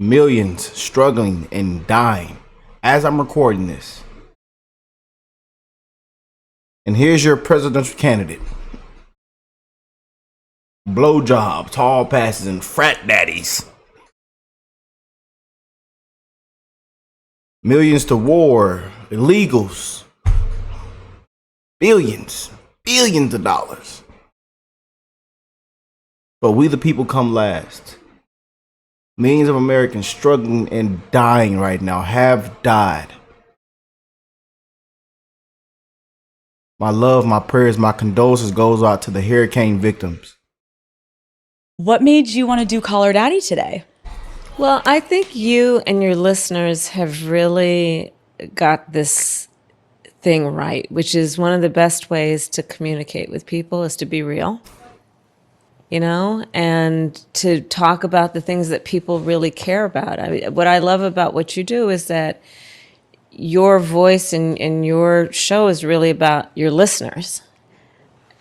Millions struggling and dying as I'm recording this. And here's your presidential candidate. Blowjob, tall passes, and frat daddies. Millions to war, illegals. Billions of dollars. But we the people come last. Millions of Americans struggling and dying right now have died. My love, my prayers, my condolences goes out to the hurricane victims. What made you want to do Call Her Daddy today? Well, I think you and your listeners have really got this thing right, which is one of the best ways to communicate with people is to be real, you know, and to talk about the things that people really care about. I mean, what I love about what you do is that your voice in your show is really about your listeners.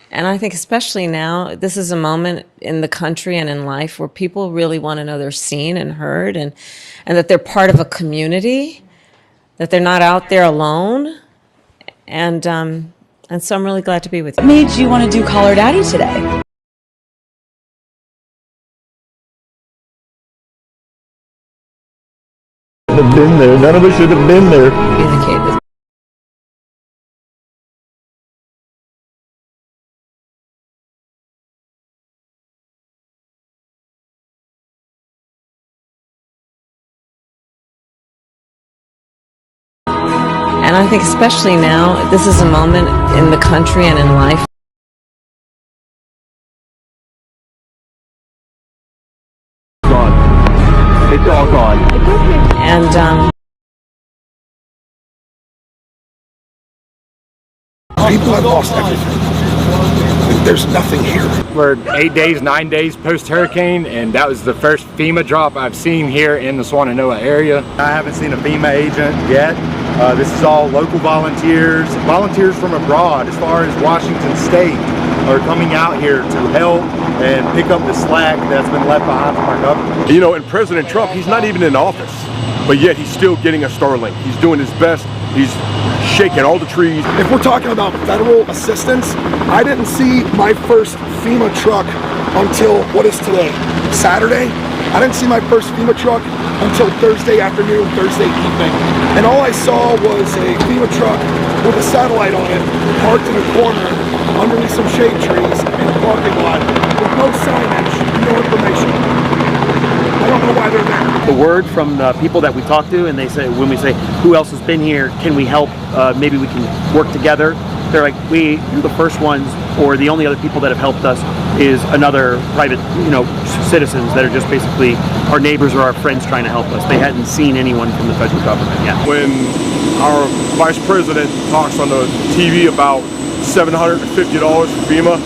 And I think especially now, this is a moment in the country and in life where people really want to know they're seen and heard and that they're part of a community, that they're not out there alone. And so I'm really glad to be with you. What made you want to do Call Her Daddy today? Have been there. None of us should have been there. Communicate with And I think especially now, this is a moment in the country and in life. Gone. It's all gone. And people have lost everything. There's nothing here. We're 8 days, 9 days post-hurricane, and that was the first FEMA drop I've seen here in the Swannanoa area. I haven't seen a FEMA agent yet. This is all local volunteers from abroad, as far as Washington State, are coming out here to help and pick up the slack that's been left behind from our government. You know, and President Trump, he's not even in office, but yet he's still getting a Starlink. He's doing his best. He's shaking all the trees. If we're talking about federal assistance, I didn't see my first FEMA truck until, what is today? Saturday? I didn't see my first FEMA truck until Thursday afternoon, Thursday evening. And all I saw was a FEMA truck with a satellite on it, parked in a corner, underneath some shade trees in a parking lot, with no signage, no information. I don't know why they're there. The word from the people that we talk to, and they say, when we say, who else has been here, can we help, maybe we can work together, they're like, we're the first ones, or the only other people that have helped us is another private, citizens that are just basically our neighbors or our friends trying to help us. They hadn't seen anyone from the federal government yet. When our vice president talks on the TV about $750 for FEMA,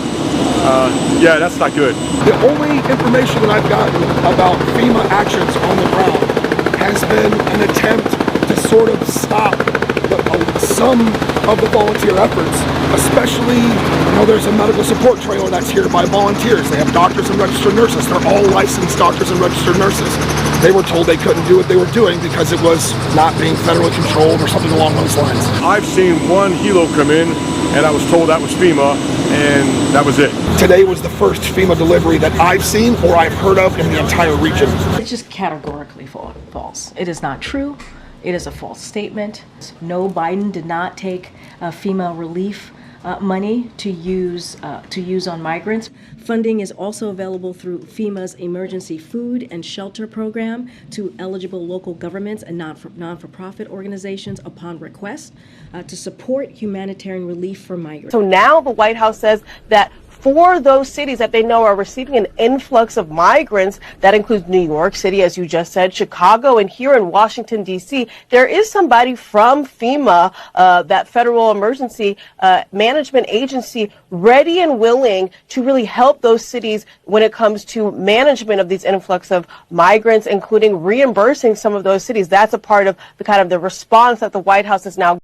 yeah, that's not good. The only information that I've gotten about FEMA actions on the ground has been an attempt to sort of stop some of the volunteer efforts, especially, there's a medical support trailer that's here by volunteers. They have doctors and registered nurses. They're all licensed doctors and registered nurses. They were told they couldn't do what they were doing because it was not being federally controlled or something along those lines. I've seen one helo come in, and I was told that was FEMA, and that was it. Today was the first FEMA delivery that I've seen or I've heard of in the entire region. It's just categorically false. It is not true. It is a false statement. No, Biden did not take FEMA relief money to use on migrants. Funding is also available through FEMA's Emergency Food and Shelter Program to eligible local governments and non-for-profit organizations upon request to support humanitarian relief for migrants. So now the White House says that for those cities that they know are receiving an influx of migrants, that includes New York City, as you just said, Chicago, and here in Washington, D.C., there is somebody from FEMA, that federal emergency management agency, ready and willing to really help those cities when it comes to management of these influx of migrants, including reimbursing some of those cities. That's a part of the kind of the response that the White House is now.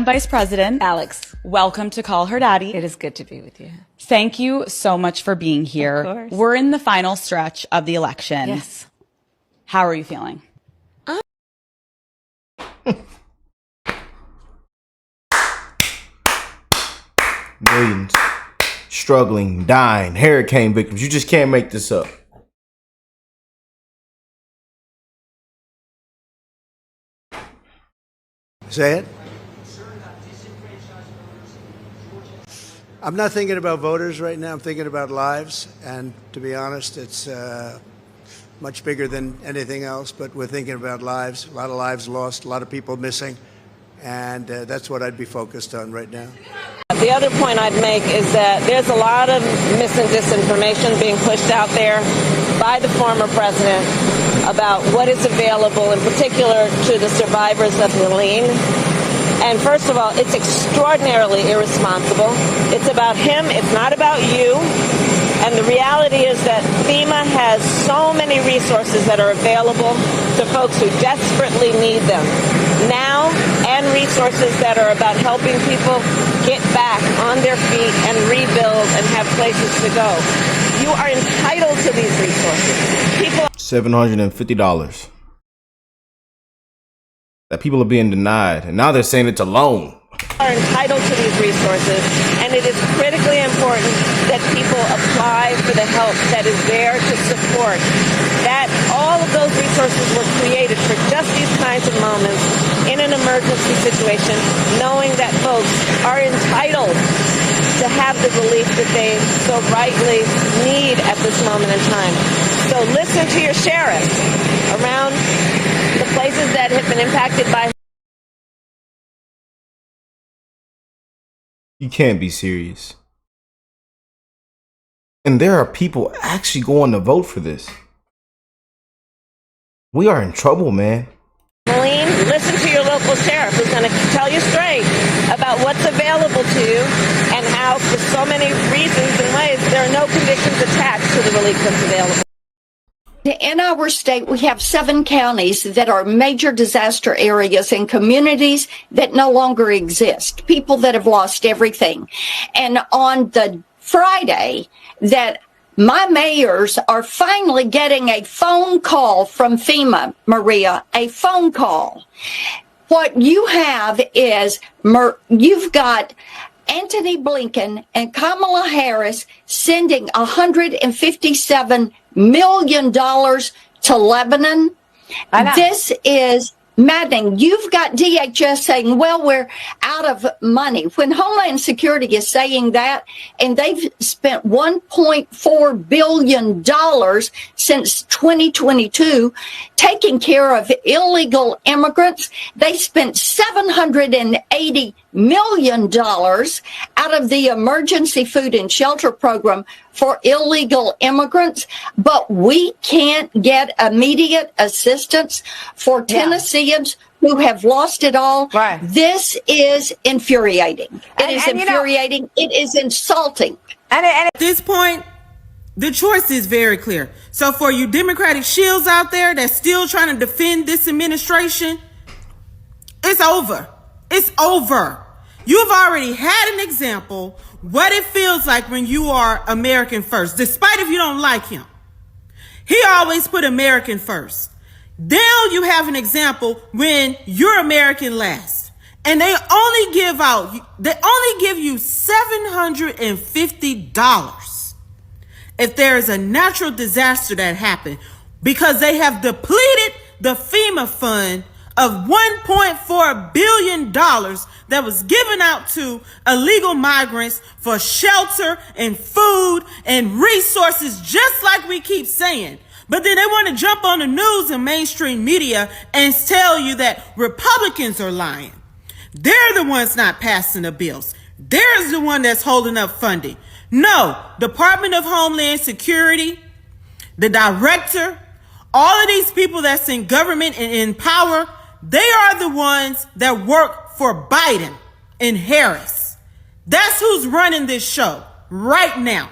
Vice President Alex, welcome to Call Her Daddy. it is good to be with you. Thank you so much for being here. Of course. We're in the final stretch of the election. Yes. How are you feeling? Millions struggling, dying, hurricane victims. You just can't make this up. Say it. I'm not thinking about voters right now. I'm thinking about lives. And to be honest, it's much bigger than anything else. But we're thinking about lives. A lot of lives lost, a lot of people missing. And that's what I'd be focused on right now. The other point I'd make is that there's a lot of mis and disinformation being pushed out there by the former president about what is available, in particular to the survivors of Helene. And first of all, it's extraordinarily irresponsible. It's about him. It's not about you. And the reality is that FEMA has so many resources that are available to folks who desperately need them now, and resources that are about helping people get back on their feet and rebuild and have places to go. You are entitled to these resources. People $750 that people are being denied, and now they're saying it's a loan. Are entitled to these resources, and it is critically important that people apply for the help that is there to support. That all of those resources were created for just these kinds of moments in an emergency situation, knowing that folks are entitled to have the relief that they so rightly need at this moment in time. So listen to your sheriffs around the places that have been impacted by. You can't be serious. And there are people actually going to vote for this. We are in trouble, man. Helene, listen to your local sheriff who's going to tell you straight about what's available to you and how, for so many reasons and ways, there are no conditions attached to the relief that's available. In our state, we have 7 counties that are major disaster areas and communities that no longer exist, people that have lost everything. And on the Friday that my mayors are finally getting a phone call from FEMA, Maria, a phone call. What you have is, you've got Antony Blinken and Kamala Harris sending $157 million to Lebanon. This is maddening. You've got DHS saying, well, we're out of money. When Homeland Security is saying that, and they've spent $1.4 billion since 2022 taking care of illegal immigrants. They spent $780 million out of the Emergency Food and Shelter Program for illegal immigrants, but we can't get immediate assistance for Tennesseans who have lost it all. Right. This is infuriating. It is infuriating. It is insulting. And at this point, the choice is very clear. So for you Democratic shills out there that's still trying to defend this administration, it's over. It's over. You've already had an example what it feels like when you are American first, despite if you don't like him. He always put American first. Now you have an example when you're American last. And they only give you $750 if there is a natural disaster that happened, because they have depleted the FEMA fund of $1.4 billion that was given out to illegal migrants for shelter and food and resources, just like we keep saying. But then they want to jump on the news and mainstream media and tell you that Republicans are lying. They're the ones not passing the bills. They're the one that's holding up funding. No, Department of Homeland Security, the director, all of these people that's in government and in power, they are the ones that work for Biden and Harris. That's who's running this show right now.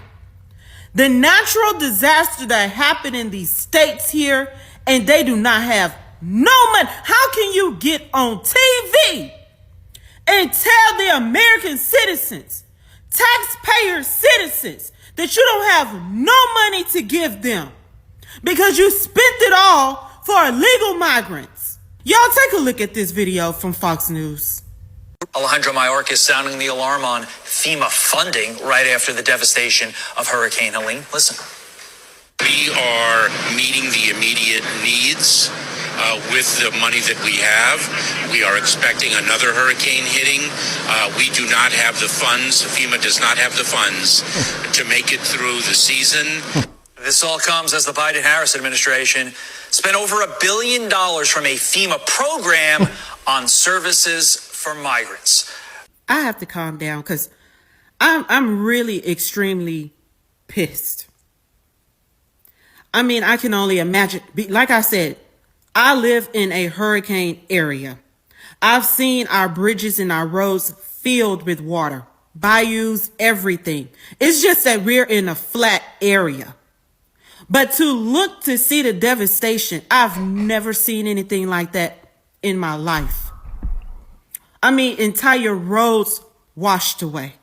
The natural disaster that happened in these states here, and they do not have no money. How can you get on TV and tell the American citizens, taxpayer citizens, that you don't have no money to give them because you spent it all for illegal migrants. Y'all take a look at this video from Fox News. Alejandro Mayorkas sounding the alarm on FEMA funding right after the devastation of Hurricane Helene. Listen. We are meeting the immediate needs with the money that we have. We are expecting another hurricane hitting. We do not have the funds. FEMA does not have the funds to make it through the season. This all comes as the Biden-Harris administration spent over $1 billion from a FEMA program on services for migrants. I have to calm down because I'm really extremely pissed. I mean, I can only imagine. Like I said, I live in a hurricane area. I've seen our bridges and our roads filled with water, bayous, everything. It's just that we're in a flat area. But to look to see the devastation, I've never seen anything like that in my life. I mean, entire roads washed away.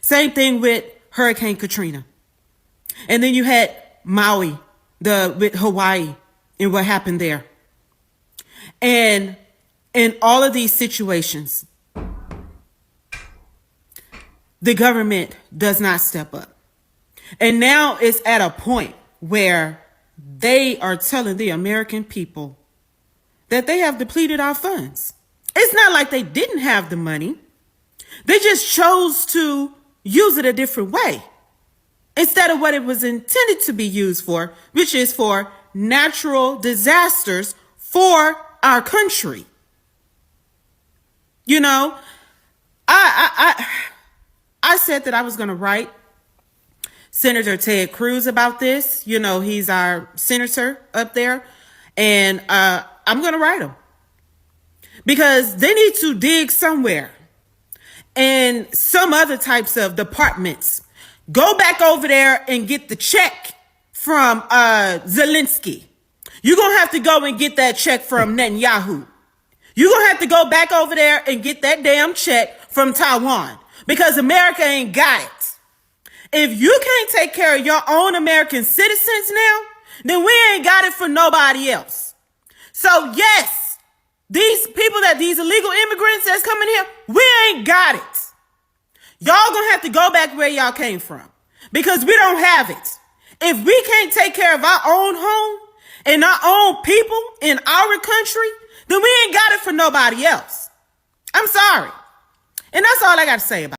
Same thing with Hurricane Katrina. And then you had Maui, with Hawaii, and what happened there. And in all of these situations, the government does not step up. And now it's at a point where they are telling the American people that they have depleted our funds. It's not like they didn't have the money. They just chose to use it a different way instead of what it was intended to be used for, which is for natural disasters for our country. You know, I said that I was going to write Senator Ted Cruz about this. You know, he's our senator up there, and I'm going to write him because they need to dig somewhere. And some other types of departments, go back over there and get the check from Zelensky. You're going to have to go and get that check from Netanyahu. You're going to have to go back over there and get that damn check from Taiwan because America ain't got it. If you can't take care of your own American citizens now, then we ain't got it for nobody else. So yes, these people these illegal immigrants that's coming here, we ain't got it. Y'all gonna have to go back where y'all came from because we don't have it. If we can't take care of our own home and our own people in our country, then we ain't got it for nobody else. I'm sorry. And that's all I got to say about it.